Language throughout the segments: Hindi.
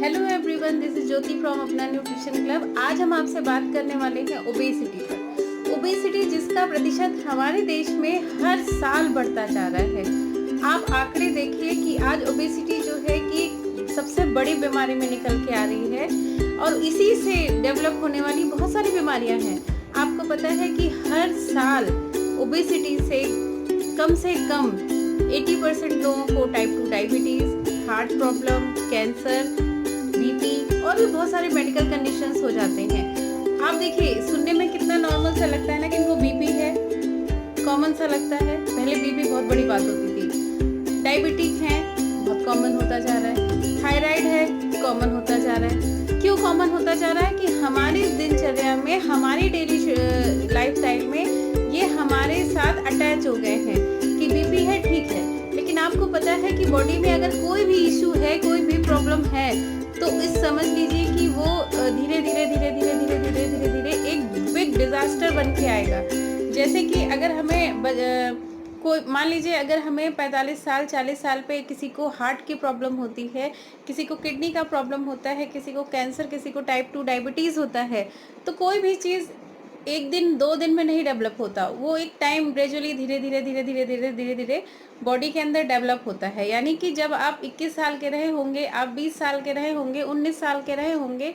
Hello everyone, this is Jyoti from अपना न्यूट्रिशन क्लब। आज हम आपसे बात करने वाले हैं ओबेसिटी पर। ओबेसिटी जिसका प्रतिशत हमारे देश में हर साल बढ़ता जा रहा है। आप आंकड़े देखिए कि आज ओबेसिटी जो है कि सबसे बड़ी बीमारी में निकल के आ रही है और इसी से डेवलप होने वाली बहुत सारी बीमारियां हैं। आपको पता है कि हर साल ओबेसिटी से कम 80% लोगों को type 2 diabetes, heart problem, cancer, BP और भी बहुत सारे मेडिकल कंडीशंस हो जाते हैं। आप देखिए, सुनने में कितना नॉर्मल सा लगता है ना कि इनको बीपी है, कॉमन सा लगता है। पहले बीपी बहुत बड़ी बात होती थी। डायबिटिक है, बहुत कॉमन होता जा रहा है। थायराइड है, कॉमन होता जा रहा है। क्यों कॉमन होता जा रहा है? कि हमारी दिनचर्या में, हमारी डेली लाइफस्टाइल में ये हमारे साथ अटैच हो गए हैं कि बीपी है, ठीक है, लेकिन आपको पता है कि बॉडी में अगर कोई भी इशू है, कोई भी प्रॉब्लम है, तो इस समझ लीजिए कि वो धीरे धीरे धीरे धीरे धीरे धीरे धीरे धीरे एक बिग डिजास्टर बन के आएगा। जैसे कि अगर हमें कोई मान लीजिए, अगर हमें 45 साल 40 साल पे किसी को हार्ट की प्रॉब्लम होती है, किसी को किडनी का प्रॉब्लम होता है, किसी को कैंसर, किसी को टाइप 2 डायबिटीज़ होता है, तो कोई भी चीज़ एक दिन 2 दिन में नहीं डेवलप होता। वो एक टाइम ग्रेजुअली धीरे धीरे धीरे धीरे धीरे धीरे धीरे बॉडी के अंदर डेवलप होता है। यानी कि जब आप 21 साल के रहे होंगे, आप 20 साल के रहे होंगे, 19 साल के रहे होंगे,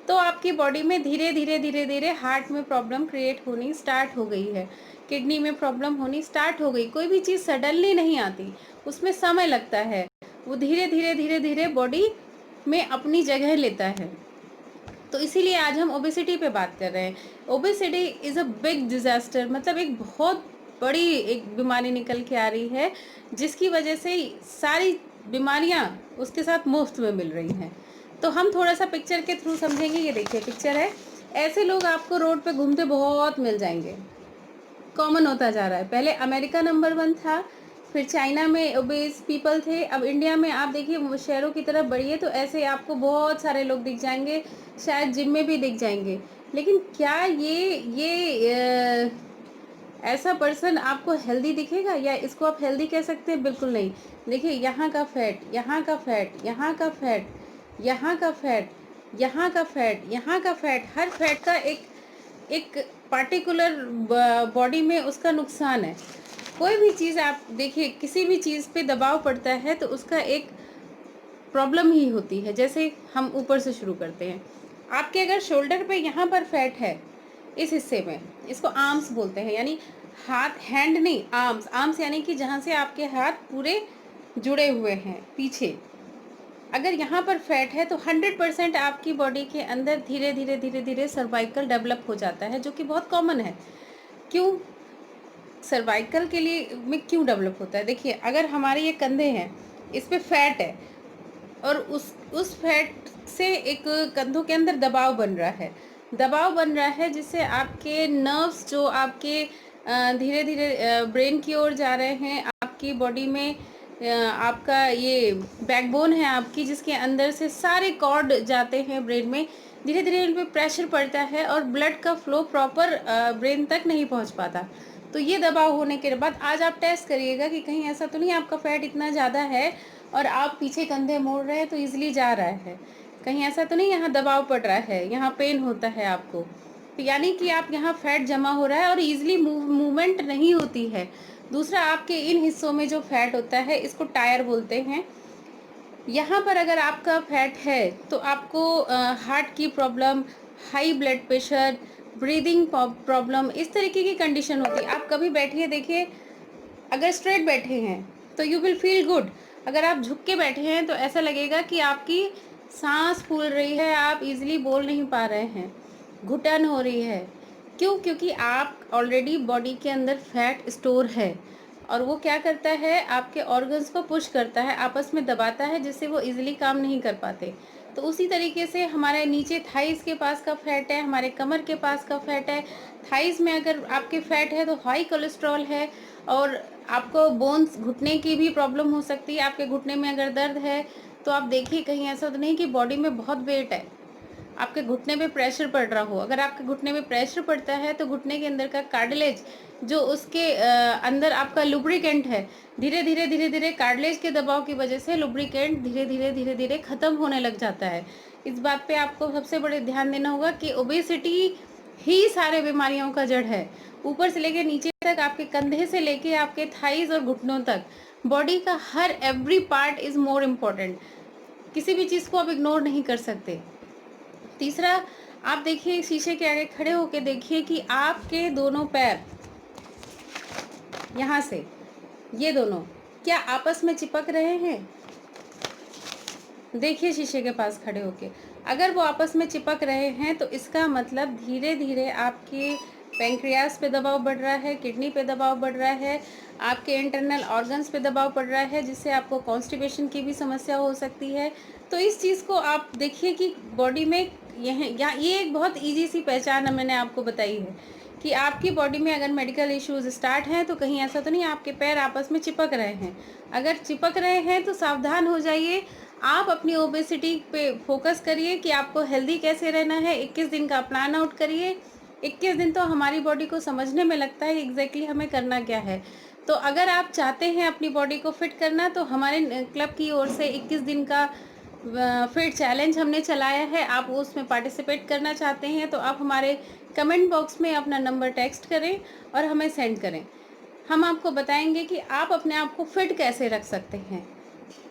तो आपकी बॉडी में धीरे धीरे धीरे धीरे हार्ट में प्रॉब्लम क्रिएट होनी स्टार्ट हो गई है, किडनी में प्रॉब्लम होनी स्टार्ट हो गई। कोई भी चीज़ सडनली नहीं आती, उसमें समय लगता है। वो धीरे धीरे धीरे धीरे बॉडी में अपनी जगह लेता है। तो इसीलिए आज हम ओबेसिटी पे बात कर रहे हैं। Obesity is a big disaster, मतलब एक बहुत बड़ी एक बीमारी निकल के आ रही है, जिसकी वजह से सारी बीमारियां उसके साथ मुफ्त में मिल रही हैं। तो हम थोड़ा सा पिक्चर के थ्रू समझेंगे। ये देखिए पिक्चर है, ऐसे लोग आपको रोड पे घूमते बहुत मिल जाएंगे। कॉमन होता जा रहा है। पहले अमेरिका नंबर 1 था, फिर चाइना में ओबेस पीपल थे, अब इंडिया में आप देखिए शहरों की तरफ बढ़िए तो ऐसे आपको बहुत सारे लोग दिख जाएंगे, शायद जिम में भी दिख जाएंगे। लेकिन क्या ऐसा पर्सन आपको हेल्दी दिखेगा, या इसको आप हेल्दी कह सकते हैं? बिल्कुल नहीं। देखिए, यहाँ का फैट, यहाँ का फैट, यहाँ का फैट, यहाँ का फैट, यहाँ का फैट, यहाँ का फैट, हर फैट का एक एक पार्टिकुलर बॉडी में उसका नुकसान है। कोई भी चीज़ आप देखिए, किसी भी चीज़ पे दबाव पड़ता है तो उसका एक प्रॉब्लम ही होती है। जैसे हम ऊपर से शुरू करते हैं। आपके अगर शोल्डर पे यहाँ पर फैट है, इस हिस्से में, इसको आर्म्स बोलते हैं, यानी हाथ, हैंड नहीं, आर्म्स। आर्म्स यानी कि जहाँ से आपके हाथ पूरे जुड़े हुए हैं पीछे। अगर यहाँ पर फैट है तो 100% आपकी बॉडी के अंदर धीरे धीरे धीरे धीरे सर्वाइकल डेवलप हो जाता है, जो कि बहुत कॉमन है। क्यों सर्वाइकल के लिए में क्यों डेवलप होता है? देखिए, अगर हमारे ये कंधे हैं, इस पे फैट है और उस फैट से एक कंधों के अंदर दबाव बन रहा है, दबाव बन रहा है, जिससे आपके नर्व्स जो आपके धीरे धीरे ब्रेन की ओर जा रहे हैं। आपकी बॉडी में आपका ये बैकबोन है आपकी, जिसके अंदर से सारे कॉर्ड जाते हैं ब्रेन में, धीरे धीरे इन पे प्रेशर पड़ता है और ब्लड का फ्लो प्रॉपर ब्रेन तक नहीं पहुंच पाता। तो ये दबाव होने के बाद आज आप टेस्ट करिएगा कि कहीं ऐसा तो नहीं आपका फैट इतना ज़्यादा है और आप पीछे कंधे मोड़ रहे हैं तो इजीली जा रहा है। कहीं ऐसा तो नहीं यहाँ दबाव पड़ रहा है, यहाँ पेन होता है आपको, तो यानी कि आप यहाँ फैट जमा हो रहा है और इजीली मूवमेंट नहीं होती है। दूसरा, आपके इन हिस्सों में जो फैट होता है, इसको टायर बोलते हैं। यहाँ पर अगर आपका फैट है तो आपको हार्ट की problem, high blood pressure, breathing problem, इस तरीके की कंडीशन होती है। आप कभी बैठिए, देखिए, अगर स्ट्रेट बैठे हैं तो यू विल फील गुड। अगर आप झुक के बैठे हैं तो ऐसा लगेगा कि आपकी सांस फूल रही है, आप इजीली बोल नहीं पा रहे हैं, घुटन हो रही है। क्यों? क्योंकि आप ऑलरेडी बॉडी के अंदर फैट स्टोर है और वो क्या करता है, आपके ऑर्गन्स को पुश करता है, आपस में दबाता है, जिससे वो इजीली काम नहीं कर पाते। तो उसी तरीके से हमारे नीचे थाइस के पास का फैट है, हमारे कमर के पास का फैट है। थाइस में अगर आपके फैट है तो हाई कोलेस्ट्रॉल है और आपको बोन्स, घुटने की भी प्रॉब्लम हो सकती है। आपके घुटने में अगर दर्द है तो आप देखिए, कहीं ऐसा तो नहीं कि बॉडी में बहुत वेट है, आपके घुटने पे प्रेशर पड़ रहा हो, अगर आपके घुटने पे प्रेशर पड़ता है तो घुटने के अंदर का कार्टिलेज जो उसके अंदर आपका लुब्रिकेंट है, धीरे धीरे कार्टिलेज के दबाव की वजह से लुब्रिकेंट धीरे धीरे खत्म होने लग जाता है। इस बात पे आपको सबसे बड़े ध्यान देना होगा कि ओबेसिटी ही सारे बीमारियों का जड़ है। ऊपर से लेके नीचे तक, आपके कंधे से लेके आपके थाइज और घुटनों तक, बॉडी का हर every part is more important. किसी भी चीज़ को आप इग्नोर नहीं कर सकते। तीसरा, आप देखिए शीशे के आगे खड़े होके देखिए कि आपके दोनों पैर यहाँ से ये दोनों क्या आपस में चिपक रहे हैं? देखिए शीशे के पास खड़े होके, अगर वो आपस में चिपक रहे हैं तो इसका मतलब धीरे धीरे आपके पैंक्रियास पे दबाव बढ़ रहा है, किडनी पे दबाव बढ़ रहा है, आपके इंटरनल ऑर्गन्स पे दबाव पड़ रहा है, जिससे आपको कॉन्स्टिपेशन की भी समस्या हो सकती है। तो इस चीज़ को आप देखिए कि बॉडी में ये एक बहुत ईजी सी पहचान मैंने आपको बताई है कि आपकी बॉडी में अगर मेडिकल इश्यूज स्टार्ट हैं तो कहीं ऐसा तो नहीं आपके पैर आपस में चिपक रहे हैं। अगर चिपक रहे हैं तो सावधान हो जाइए। आप अपनी ओबेसिटी पे फोकस करिए कि आपको हेल्दी कैसे रहना है। 21 दिन का प्लान आउट करिए। 21 दिन तो हमारी बॉडी को समझने में लगता है एग्जैक्टली हमें करना क्या है। तो अगर आप चाहते हैं अपनी बॉडी को फिट करना तो हमारे क्लब की ओर से 21 दिन का फिट चैलेंज हमने चलाया है। आप उसमें पार्टिसिपेट करना चाहते हैं तो आप हमारे कमेंट बॉक्स में अपना नंबर टेक्स्ट करें और हमें सेंड करें। हम आपको बताएंगे कि आप अपने आप को फिट कैसे रख सकते हैं।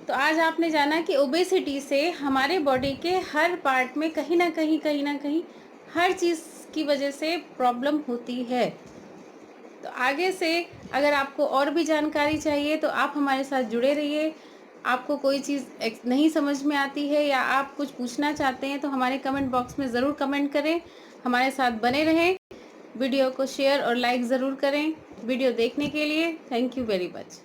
तो आज आपने जाना कि ओबेसिटी से हमारे बॉडी के हर पार्ट में कहीं ना कहीं हर चीज़ की वजह से प्रॉब्लम होती है। तो आगे से अगर आपको और भी जानकारी चाहिए तो आप हमारे साथ जुड़े रहिए। आपको कोई चीज़ नहीं समझ में आती है या आप कुछ पूछना चाहते हैं तो हमारे कमेंट बॉक्स में ज़रूर कमेंट करें। हमारे साथ बने रहें। वीडियो को शेयर और लाइक ज़रूर करें। वीडियो देखने के लिए थैंक यू वेरी मच।